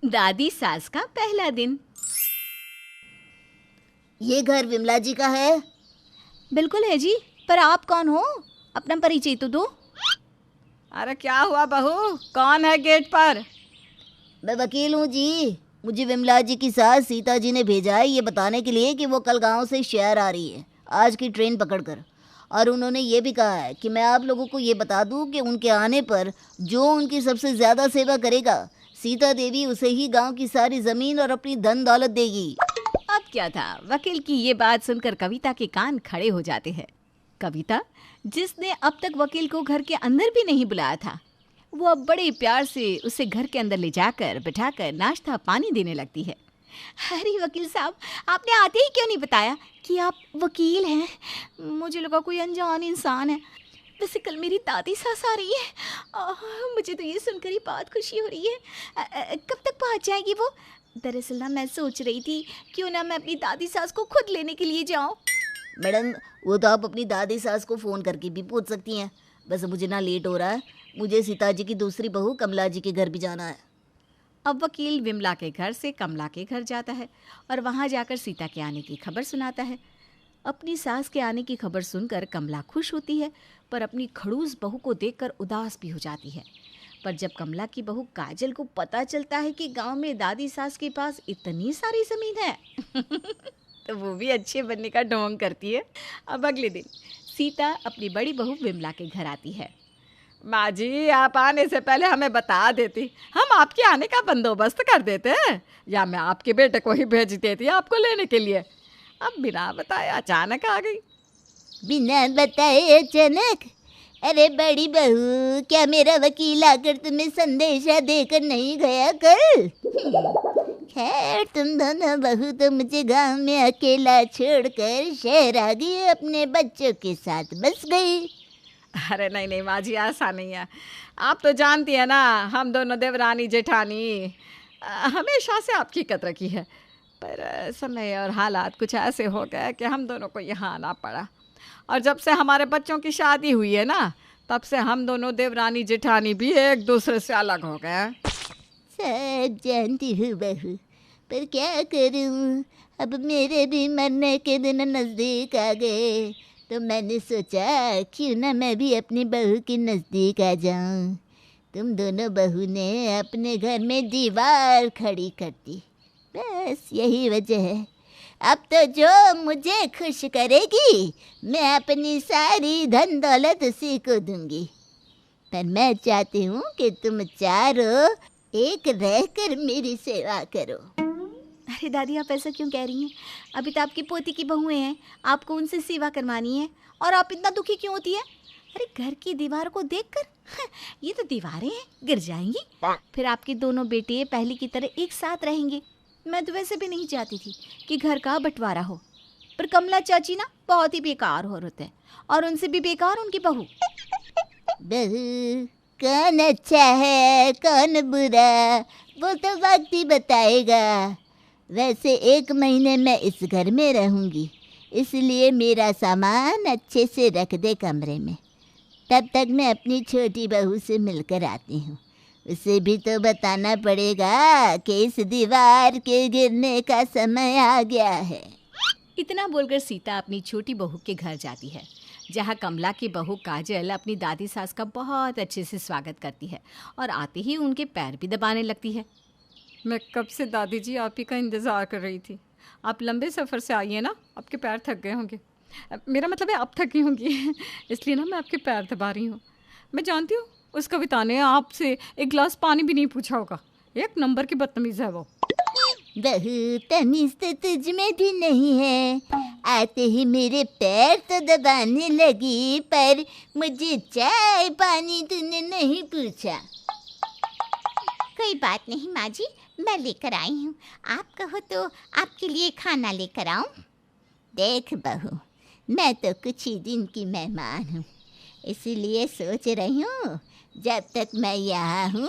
दादी सास का पहला दिन। ये घर विमला जी का है? बिल्कुल है जी, पर आप कौन हो? अपना परिचय तो दो। अरे क्या हुआ बहू, कौन है गेट पर? मैं वकील हूँ जी। मुझे विमला जी की सास सीता जी ने भेजा है ये बताने के लिए कि वो कल गांव से शहर आ रही है आज की ट्रेन पकड़कर। और उन्होंने ये भी कहा है कि मैं आप लोगों को ये बता दूं कि उनके आने पर जो उनकी सबसे ज़्यादा सेवा करेगा, सीता देवी उसे ही गांव की सारी ज़मीन और अपनी धन दौलत देगी। अब क्या था, वकील की ये बात सुनकर कविता के कान खड़े हो जाते हैं। कविता, जिसने अब तक वकील को घर के अंदर भी नहीं बुलाया था, वो अब बड़े प्यार से उसे घर के अंदर ले जाकर बिठाकर नाश्ता पानी देने लगती है। अरे वकील साहब, आपने आते ही क्यों नहीं बताया कि आप वकील हैं? मुझे लगा कोई अनजान इंसान है। वैसे कल मेरी दादी सास आ रही है। मुझे तो ये सुनकर ही बहुत खुशी हो रही है। कब तक पहुंच जाएगी वो? दरअसल ना मैं सोच रही थी क्यों ना मैं अपनी दादी सास को खुद लेने के लिए जाऊं। मैडम, वो तो आप अपनी दादी सास को फ़ोन करके भी पूछ सकती हैं। बस मुझे ना लेट हो रहा है, मुझे सीता जी की दूसरी बहू कमला जी के घर भी जाना है। अब वकील विमला के घर से कमला के घर जाता है और वहां जाकर सीता के आने की खबर सुनाता है। अपनी सास के आने की खबर सुनकर कमला खुश होती है, पर अपनी खड़ूस बहू को देखकर उदास भी हो जाती है। पर जब कमला की बहू काजल को पता चलता है कि गांव में दादी सास के पास इतनी सारी ज़मीन है तो वो भी अच्छे बनने का ढोंग करती है। अब अगले दिन सीता अपनी बड़ी बहू विमला के घर आती है। माँ जी, आप आने से पहले हमें बता देती, हम आपके आने का बंदोबस्त कर देते, या मैं आपके बेटे को ही भेज देती आपको लेने के लिए। अब बिना बताए अचानक आ गई। बिना बताए अचानक? अरे बड़ी बहू, क्या मेरा वकील आकर तुम्हें संदेशा देकर नहीं गया कल? खैर, तुम दोनों बहू तो मुझे गांव में अकेला छोड़कर शहर आ गई, अपने बच्चों के साथ बस गई। अरे नहीं नहीं माँ जी, ऐसा नहीं है। आप तो जानती है ना, हम दोनों देवरानी जेठानी हमेशा से आपकी कदर की है, पर समय और हालात कुछ ऐसे हो गए कि हम दोनों को यहाँ आना पड़ा। और जब से हमारे बच्चों की शादी हुई है ना, तब से हम दोनों देवरानी जेठानी भी एक दूसरे से अलग हो गए। सब जानती हूँ बहू, पर क्या करूँ, अब मेरे भी मरने के दिन नज़दीक आ गए, तो मैंने सोचा क्यों ना मैं भी अपनी बहू के नज़दीक आ जाऊँ। तुम दोनों बहू ने अपने घर में दीवार खड़ी कर दी, बस यही वजह है। अब तो जो मुझे खुश करेगी मैं अपनी सारी धन दौलत उसी को दूंगी। पर मैं चाहती हूँ कि तुम चारों एक रहकर मेरी सेवा करो। अरे दादी, आप ऐसा क्यों कह रही हैं? अभी तो आपकी पोती की बहुएं हैं, आपको उनसे सेवा करवानी है और आप इतना दुखी क्यों होती है? अरे घर की दीवार को देखकर ये तो दीवारें हैं, गिर जाएंगी। फिर आपके दोनों बेटे पहले की तरह एक साथ रहेंगे। मैं तो वैसे भी नहीं चाहती थी कि घर का बंटवारा हो, पर कमला चाची ना बहुत ही बेकार औरत है और उनसे भी बेकार उनकी बहू। बहू, कौन अच्छा है कौन बुरा वो तो वक्त ही बताएगा। वैसे 1 महीने मैं इस घर में रहूँगी, इसलिए मेरा सामान अच्छे से रख दे कमरे में। तब तक मैं अपनी छोटी बहू से मिलकर आती हूँ। उसे भी तो बताना पड़ेगा कि इस दीवार के गिरने का समय आ गया है। इतना बोलकर सीता अपनी छोटी बहू के घर जाती है, जहाँ कमला की बहू काजल अपनी दादी सास का बहुत अच्छे से स्वागत करती है और आते ही उनके पैर भी दबाने लगती है। मैं कब से दादी जी आप ही का इंतज़ार कर रही थी। आप लंबे सफ़र से आई हैं ना, आपके पैर थक गए होंगे। मेरा मतलब है आप थकी होंगी इसलिए ना मैं आपके पैर दबा रही हूँ। मैं जानती हूँ उस कविता ने आपसे एक गिलास पानी भी नहीं पूछा होगा। एक नंबर की बदतमीज़ है वो। बहू, तमीज़ तो तुझ में भी नहीं है। आते ही मेरे पैर तो दबाने लगी, पर मुझे चाय पानी तूने नहीं पूछा। कोई बात नहीं माँ जी, मैं लेकर आई हूँ। आप कहो तो आपके लिए खाना लेकर आऊँ? देख बहू, मैं तो कुछ ही दिन की मेहमान हूँ, इसीलिए सोच रही हूँ जब तक मैं यहाँ हूँ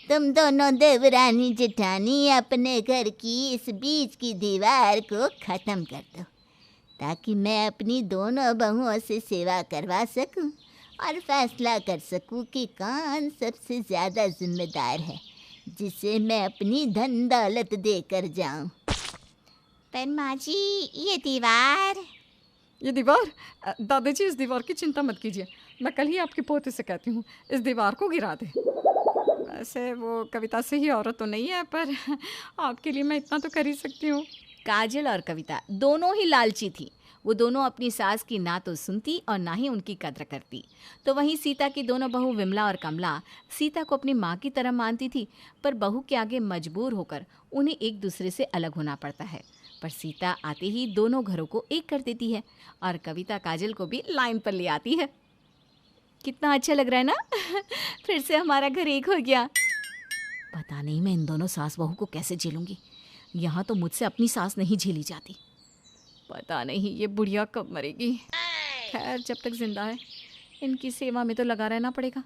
तुम दोनों देवरानी जेठानी अपने घर की इस बीच की दीवार को ख़त्म कर दो, ताकि मैं अपनी दोनों बहुओं से सेवा करवा सकूं और फैसला कर सकूं कि कौन सबसे ज़्यादा जिम्मेदार है। जिसे मैं अपनी धन दौलत देकर जाऊं। पर माँ जी ये दीवार। ये दीवार, दादाजी इस दीवार की चिंता मत कीजिए, मैं कल ही आपके पोते से कहती हूँ इस दीवार को गिरा दे। वैसे वो कविता से ही औरत तो नहीं है, पर आपके लिए मैं इतना तो कर ही सकती हूँ। काजल और कविता दोनों ही लालची थी। वो दोनों अपनी सास की ना तो सुनती और ना ही उनकी कद्र करती। तो वहीं सीता की दोनों बहू विमला और कमला सीता को अपनी माँ की तरह मानती थी, पर बहू के आगे मजबूर होकर उन्हें एक दूसरे से अलग होना पड़ता है। पर सीता आते ही दोनों घरों को एक कर देती है और कविता काजल को भी लाइन पर ले आती है। कितना अच्छा लग रहा है ना फिर से हमारा घर एक हो गया। पता नहीं मैं इन दोनों सास बहू को कैसे झेलूंगी। यहाँ तो मुझसे अपनी सास नहीं झेली जाती। पता नहीं ये बुढ़िया कब मरेगी। खैर जब तक जिंदा है इनकी सेवा में तो लगा रहना पड़ेगा।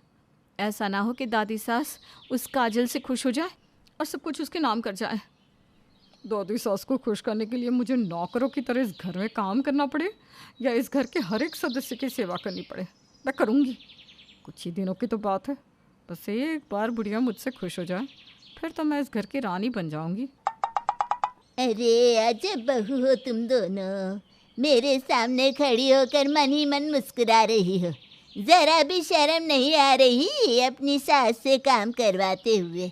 ऐसा ना हो कि दादी सास उस काजल से खुश हो जाए और सब कुछ उसके नाम कर जाए। दादी सास को खुश करने के लिए मुझे नौकरों की तरह इस घर में काम करना पड़े या इस घर के हर एक सदस्य की सेवा करनी पड़े, मैं करूँगी। कुछ ही दिनों की तो बात है, बस एक बार बुढ़िया मुझसे खुश हो जाए फिर तो मैं इस घर की रानी बन जाऊंगी। अरे अजब बहू हो तुम दोनों, मेरे सामने खड़ी होकर मन ही मन मुस्कुरा रही हो। जरा भी शर्म नहीं आ रही अपनी सास से काम करवाते हुए।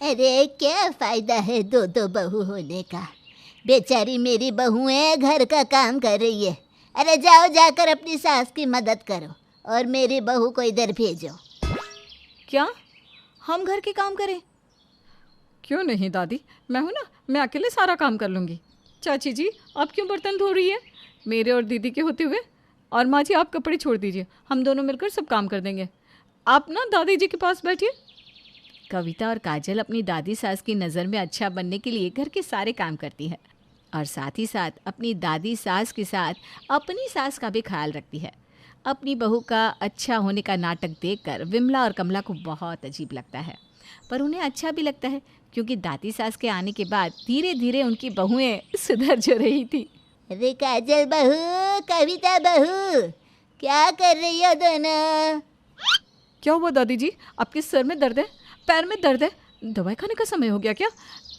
अरे क्या फ़ायदा है दो दो बहू होने का। बेचारी मेरी बहुएं घर का काम कर रही है। अरे जाओ जाकर अपनी सास की मदद करो और मेरी बहू को इधर भेजो। क्या हम घर के काम करें? क्यों नहीं दादी, मैं हूँ ना, मैं अकेले सारा काम कर लूँगी। चाची जी आप क्यों बर्तन धो रही है मेरे और दीदी के होते हुए? और माँ जी आप कपड़े छोड़ दीजिए, हम दोनों मिलकर सब काम कर देंगे। आप ना दादी जी के पास बैठिए। कविता और काजल अपनी दादी सास की नज़र में अच्छा बनने के लिए घर के सारे काम करती है और साथ ही साथ अपनी दादी सास के साथ अपनी सास का भी ख्याल रखती है। अपनी बहू का अच्छा होने का नाटक देखकर विमला और कमला को बहुत अजीब लगता है, पर उन्हें अच्छा भी लगता है क्योंकि दादी सास के आने के बाद धीरे धीरे उनकी बहुएं सुधर जो रही थी। अरे काजल बहू, कविता बहू, क्या कर रही हो दोनों? क्या हुआ दादी जी, आपके सर में दर्द है, पैर में दर्द है? दवाई खाने का समय हो गया क्या,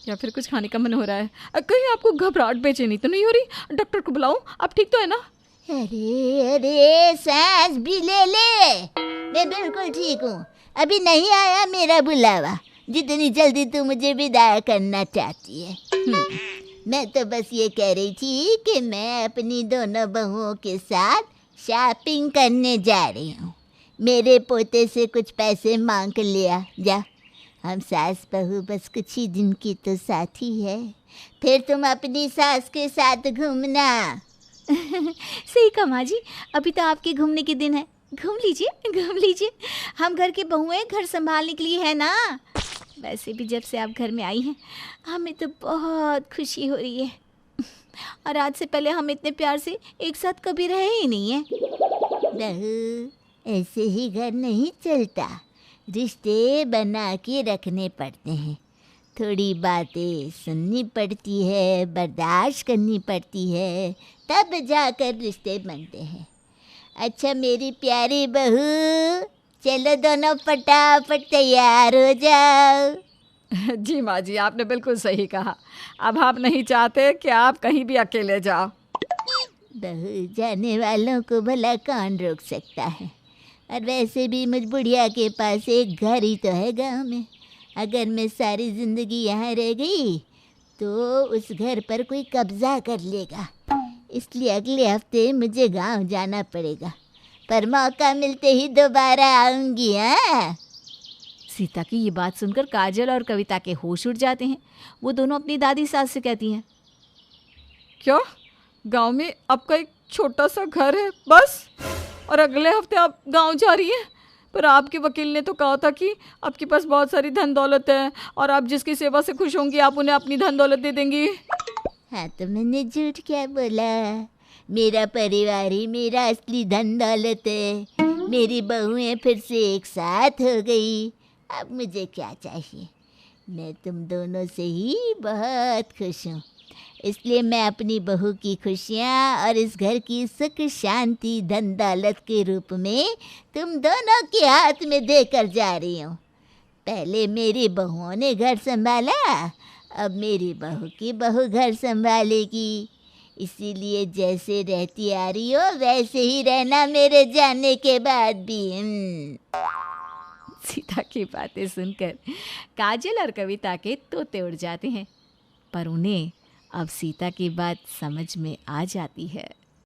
या फिर कुछ खाने का मन हो रहा है? कहीं आपको घबराहट बेचैनी तो नहीं हो रही? डॉक्टर को बुलाऊं? आप ठीक तो है ना? अरे अरे सांस भी ले ले, मैं बिल्कुल ठीक हूँ। अभी नहीं आया मेरा बुलावा, जितनी जल्दी तू मुझे विदा करना चाहती है। मैं तो बस ये कह रही थी कि मैं अपनी दोनों बहुओं के साथ शॉपिंग करने जा रही हूँ। मेरे पोते से कुछ पैसे मांग लिया जा। हम सास बहू बस कुछ ही दिन की तो साथी है, फिर तुम अपनी सास के साथ घूमना। सही कहा माँ जी, अभी तो आपके घूमने के दिन है। घूम लीजिए घूम लीजिए, हम घर के बहुएं घर संभालने के लिए है ना। वैसे भी जब से आप घर में आई हैं हमें तो बहुत खुशी हो रही है, और आज से पहले हम इतने प्यार से एक साथ कभी रहे ही नहीं है। बहू ऐसे ही घर नहीं चलता, रिश्ते बना के रखने पड़ते हैं। थोड़ी बातें सुननी पड़ती है, बर्दाश्त करनी पड़ती है, तब जाकर रिश्ते बनते हैं। अच्छा मेरी प्यारी बहू, चलो दोनों फटाफट तैयार हो जाओ। जी माँ जी आपने बिल्कुल सही कहा, अब आप नहीं चाहते कि आप कहीं भी अकेले जाओ। बहू जाने वालों को भला कौन रोक सकता है, और वैसे भी मुझ बुढ़िया के पास एक घर ही तो है गांव में। अगर मैं सारी ज़िंदगी यहाँ रह गई तो उस घर पर कोई कब्ज़ा कर लेगा, इसलिए अगले हफ्ते मुझे गांव जाना पड़ेगा, पर मौका मिलते ही दोबारा आऊँगी। हाँ सीता की ये बात सुनकर काजल और कविता के होश उड़ जाते हैं। वो दोनों अपनी दादी सास से कहती हैं, क्या गांव में आपका एक छोटा सा घर है बस, और अगले हफ्ते आप गांव जा रही हैं? पर आपके वकील ने तो कहा था कि आपके पास बहुत सारी धन दौलत है और आप जिसकी सेवा से खुश होंगी आप उन्हें अपनी धन दौलत दे देंगी। हाँ तो मैंने झूठ क्या बोला? मेरा परिवार ही मेरा असली धन दौलत है। मेरी बहुएं फिर से एक साथ हो गई, अब मुझे क्या चाहिए? मैं तुम दोनों से ही बहुत खुश हूँ, इसलिए मैं अपनी बहू की खुशियाँ और इस घर की सुख शांति धन दौलत के रूप में तुम दोनों के हाथ में देकर जा रही हूँ। पहले मेरी बहुओं ने घर संभाला, अब मेरी बहू की बहू घर संभालेगी। इसीलिए जैसे रहती आ रही हो वैसे ही रहना मेरे जाने के बाद भी। सीता की बातें सुनकर काजल और कविता के तोते उड़ जाते हैं, पर उन्हें अब सीता की बात समझ में आ जाती है।